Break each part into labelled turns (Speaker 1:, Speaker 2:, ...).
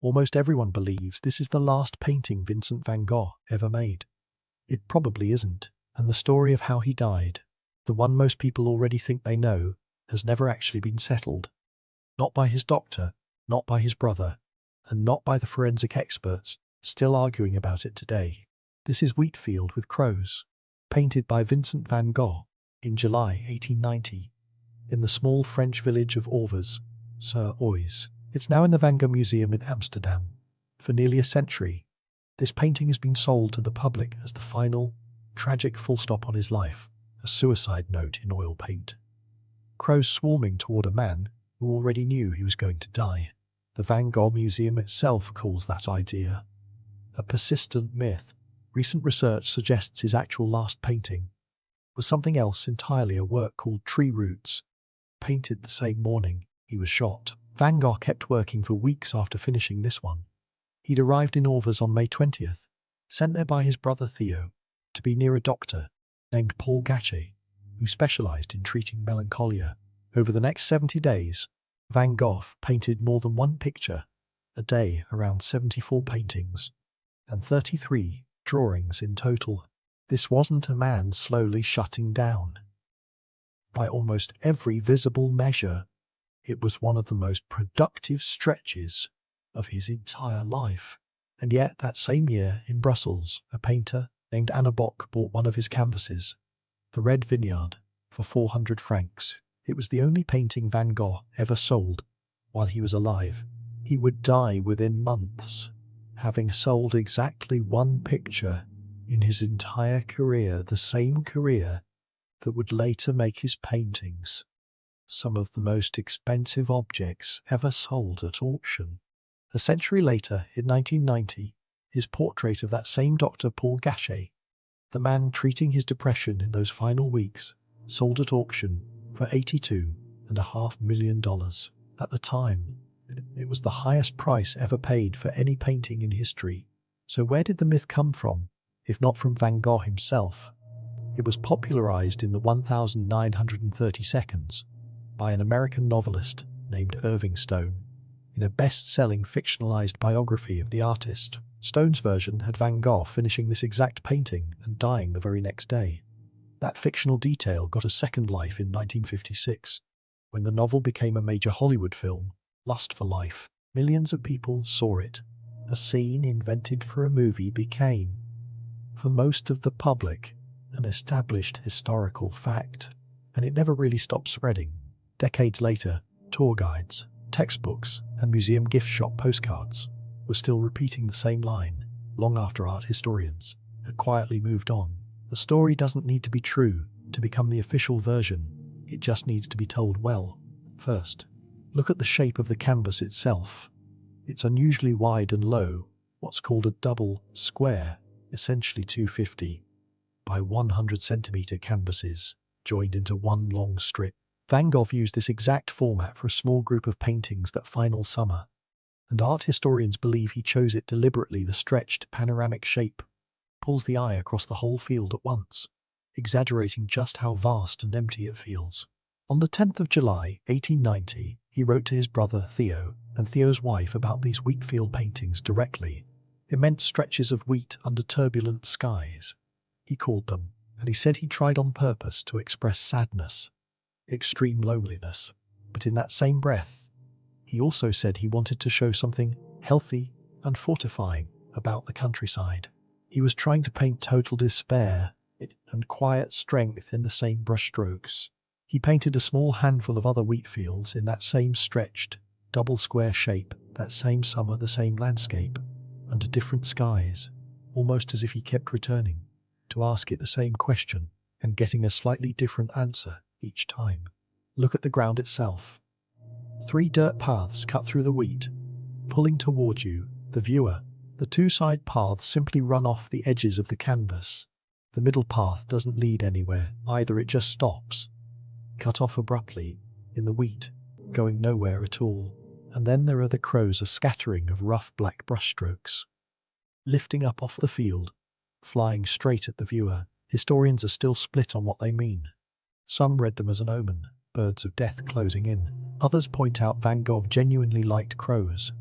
Speaker 1: Almost everyone believes this is the last painting Vincent van Gogh ever made. It probably isn't, and the story of how he died, the one most people already think they know, has never actually been settled. Not by his doctor, not by his brother, and not by the forensic experts still arguing about it today. This is Wheatfield with Crows, painted by Vincent van Gogh in July 1890 in the small French village of Auvers-sur-Oise. It's now in the Van Gogh Museum in Amsterdam. For nearly a century, this painting has been sold to the public as the final, tragic full stop on his life, a suicide note in oil paint. Crows swarming toward a man who already knew he was going to die. The Van Gogh Museum itself calls that idea a persistent myth. Recent research suggests his actual last painting was something else entirely, a work called Tree Roots, painted the same morning he was shot. Van Gogh kept working for weeks after finishing this one. He'd arrived in Auvers on May 20th, sent there by his brother Theo, to be near a doctor named Paul Gachet, who specialized in treating melancholia. Over the next 70 days, Van Gogh painted more than one picture a day, around 74 paintings, and 33 drawings in total. This wasn't a man slowly shutting down. By almost every visible measure, it was one of the most productive stretches of his entire life. And yet, that same year in Brussels, a painter named Anna Bock bought one of his canvases, The Red Vineyard, for 400 francs. It was the only painting Van Gogh ever sold while he was alive. He would die within months, having sold exactly one picture in his entire career, the same career that would later make his paintings some of the most expensive objects ever sold at auction. A century later, in 1990, his portrait of that same Dr. Paul Gachet, the man treating his depression in those final weeks, sold at auction for $82.5 million. At the time, it was the highest price ever paid for any painting in history. So where did the myth come from, if not from Van Gogh himself? It was popularized in the 1930 seconds by an American novelist named Irving Stone in a best-selling fictionalized biography of the artist. Stone's version had Van Gogh finishing this exact painting and dying the very next day. That fictional detail got a second life in 1956, when the novel became a major Hollywood film, Lust for Life. Millions of people saw it. A scene invented for a movie became, for most of the public, an established historical fact, and it never really stopped spreading. Decades later, tour guides, textbooks, and museum gift shop postcards were still repeating the same line, long after art historians had quietly moved on. The story doesn't need to be true to become the official version, it just needs to be told well. First, look at the shape of the canvas itself. It's unusually wide and low, what's called a double square, essentially 250 by 100 centimeter canvases, joined into one long strip. Van Gogh used this exact format for a small group of paintings that final summer, and art historians believe he chose it deliberately. The stretched, panoramic shape pulls the eye across the whole field at once, exaggerating just how vast and empty it feels. On the 10th of July, 1890, he wrote to his brother Theo and Theo's wife about these Wheatfield paintings directly. Immense stretches of wheat under turbulent skies, he called them, and he said he tried on purpose to express sadness, extreme loneliness. But in that same breath, he also said he wanted to show something healthy and fortifying about the countryside. He was trying to paint total despair and quiet strength in the same brushstrokes. He painted a small handful of other wheat fields in that same stretched, double square shape, that same summer, the same landscape, under different skies, almost as if he kept returning to ask it the same question and getting a slightly different answer each time. Look at the ground itself. 3 dirt paths cut through the wheat, pulling toward you, the viewer. The 2 side paths simply run off the edges of the canvas. The middle path doesn't lead anywhere either, it just stops, cut off abruptly, in the wheat, going nowhere at all. And then there are the crows, a scattering of rough black brushstrokes, lifting up off the field, flying straight at the viewer. Historians are still split on what they mean. Some read them as an omen, birds of death closing in. Others point out Van Gogh genuinely liked crows,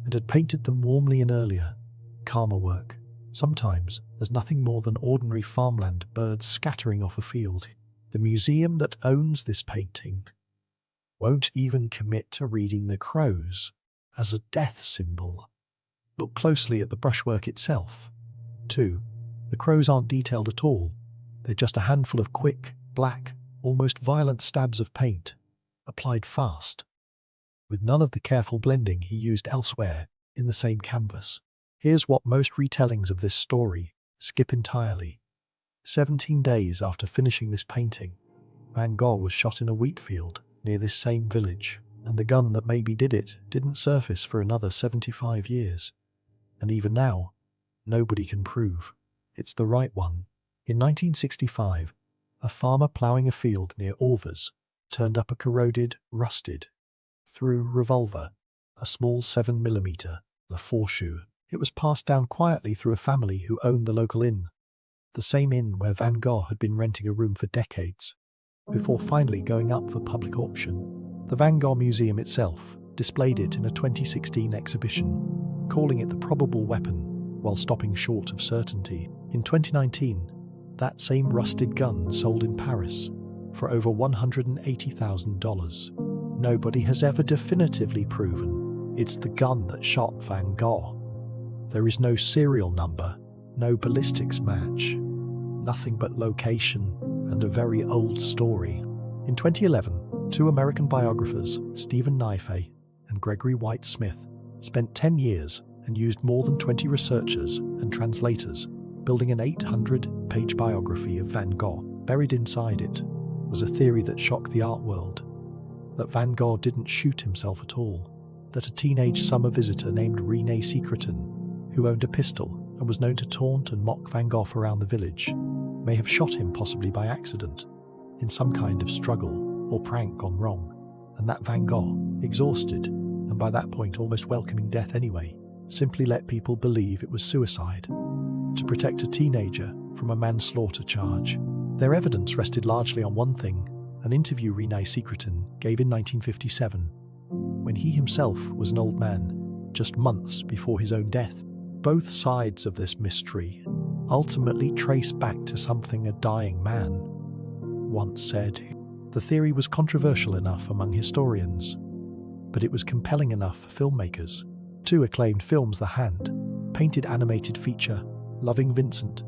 Speaker 1: and had painted them warmly in earlier, calmer work. Sometimes there's nothing more than ordinary farmland, birds scattering off a field. The museum that owns this painting won't even commit to reading the crows as a death symbol. Look closely at the brushwork itself. 2. The crows aren't detailed at all. They're just a handful of quick, black, almost violent stabs of paint, applied fast, with none of the careful blending he used elsewhere in the same canvas. Here's what most retellings of this story skip entirely. 17 days after finishing this painting, Van Gogh was shot in a wheat field near this same village, and the gun that maybe did it didn't surface for another 75 years. And even now, nobody can prove it's the right one. In 1965, a farmer ploughing a field near Auvers turned up a corroded, rusted, through revolver, a small 7mm, a four-shoe. It was passed down quietly through a family who owned the local inn, the same inn where Van Gogh had been renting a room for decades, before finally going up for public auction. The Van Gogh Museum itself displayed it in a 2016 exhibition, calling it the probable weapon, while stopping short of certainty. In 2019, that same rusted gun sold in Paris for over $180,000. Nobody has ever definitively proven it's the gun that shot Van Gogh. There is no serial number, no ballistics match, nothing but location and a very old story. In 2011, two American biographers, Stephen Naife and Gregory White Smith, spent 10 years and used more than 20 researchers and translators, building an 800-page biography of Van Gogh. Buried inside it was a theory that shocked the art world, that Van Gogh didn't shoot himself at all, that a teenage summer visitor named René Secretan, who owned a pistol and was known to taunt and mock Van Gogh around the village, may have shot him possibly by accident, in some kind of struggle or prank gone wrong, and that Van Gogh, exhausted, and by that point almost welcoming death anyway, simply let people believe it was suicide, to protect a teenager from a manslaughter charge. Their evidence rested largely on one thing, an interview René Secretan gave in 1957, when he himself was an old man, just months before his own death. Both sides of this mystery ultimately trace back to something a dying man once said. The theory was controversial enough among historians, but it was compelling enough for filmmakers. Two acclaimed films, The Hand, painted animated feature, Loving Vincent,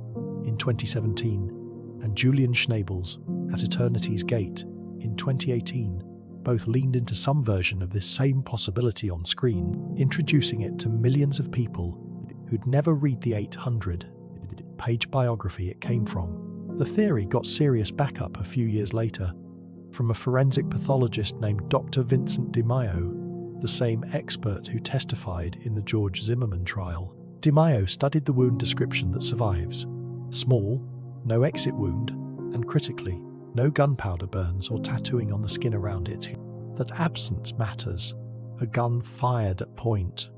Speaker 1: in 2017, and Julian Schnabel's At Eternity's Gate, in 2018, both leaned into some version of this same possibility on screen, introducing it to millions of people who'd never read the 800-page biography it came from. The theory got serious backup a few years later from a forensic pathologist named Dr. Vincent de Maio, the same expert who testified in the George Zimmerman trial. De Maio studied the wound description that survives: small, no exit wound, and critically, no gunpowder burns or tattooing on the skin around it. That absence matters. A gun fired at point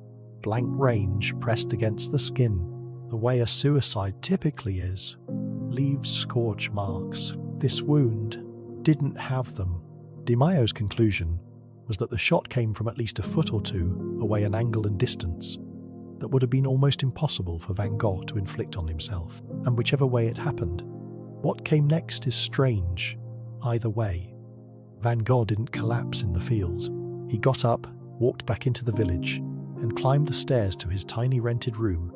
Speaker 1: blank range pressed against the skin, the way a suicide typically is, leaves scorch marks. This wound didn't have them. De Maio's conclusion was that the shot came from at least a foot or two away in angle and distance that would have been almost impossible for Van Gogh to inflict on himself, and whichever way it happened. What came next is strange. Either way, Van Gogh didn't collapse in the field. He got up, walked back into the village, and climbed the stairs to his tiny rented room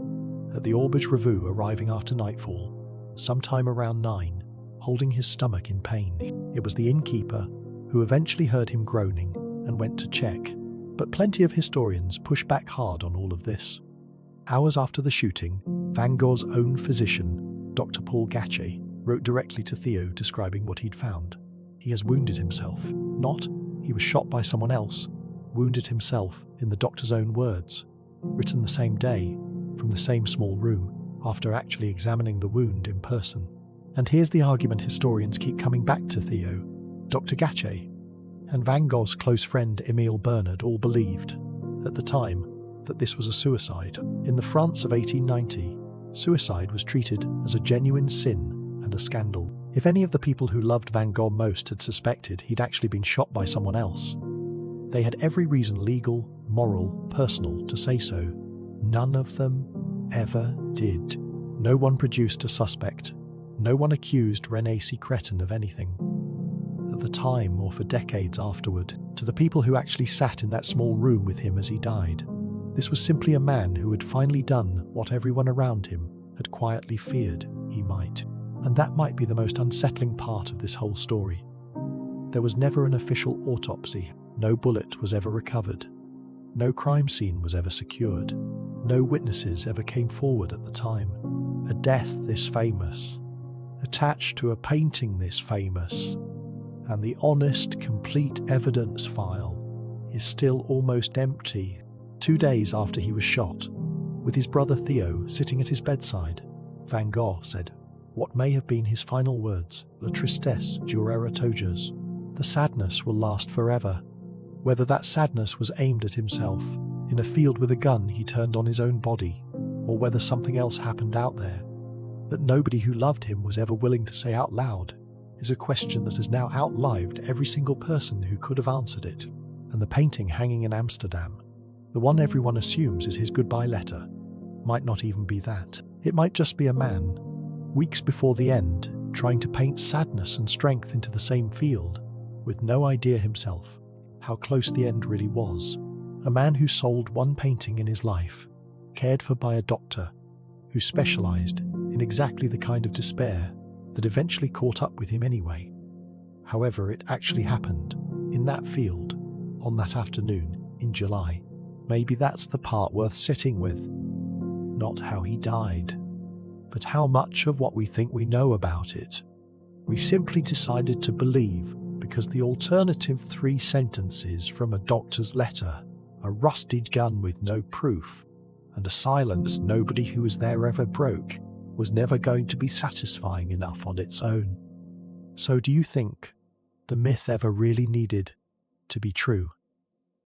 Speaker 1: at the Auberge Revue, arriving after nightfall, sometime around 9, holding his stomach in pain. It was the innkeeper who eventually heard him groaning and went to check, but plenty of historians push back hard on all of this. Hours after the shooting, Van Gogh's own physician, Dr. Paul Gachet, wrote directly to Theo describing what he'd found. He has wounded himself. Not, he was shot by someone else. Wounded himself, in the doctor's own words. Written the same day, from the same small room, after actually examining the wound in person. And here's the argument historians keep coming back to Theo. Dr. Gachet and Van Gogh's close friend Emile Bernard all believed, at the time, that this was a suicide. In the France of 1890, suicide was treated as a genuine sin and a scandal. If any of the people who loved Van Gogh most had suspected he'd actually been shot by someone else, they had every reason, legal, moral, personal to say so. None of them ever did. No one produced a suspect. No one accused René Secretan of anything. At the time, or for decades afterward, to the people who actually sat in that small room with him as he died, this was simply a man who had finally done what everyone around him had quietly feared he might. And that might be the most unsettling part of this whole story. There was never an official autopsy. No bullet was ever recovered. No crime scene was ever secured. No witnesses ever came forward at the time. A death this famous, attached to a painting this famous, and the honest, complete evidence file is still almost empty. 2 days after he was shot, with his brother Theo sitting at his bedside, Van Gogh said what may have been his final words, "La tristesse durera toujours." The sadness will last forever. Whether that sadness was aimed at himself, in a field with a gun he turned on his own body, or whether something else happened out there that nobody who loved him was ever willing to say out loud, is a question that has now outlived every single person who could have answered it. And the painting hanging in Amsterdam, the one everyone assumes is his goodbye letter, might not even be that. It might just be a man, weeks before the end, trying to paint sadness and strength into the same field, with no idea himself how close the end really was. A man who sold one painting in his life, cared for by a doctor, who specialized in exactly the kind of despair that eventually caught up with him anyway. However, it actually happened in that field on that afternoon in July. Maybe that's the part worth sitting with. Not how he died, but how much of what we think we know about it we simply decided to believe because the alternative 3 sentences from a doctor's letter, a rusted gun with no proof, and a silence nobody who was there ever broke, was never going to be satisfying enough on its own. So do you think the myth ever really needed to be true?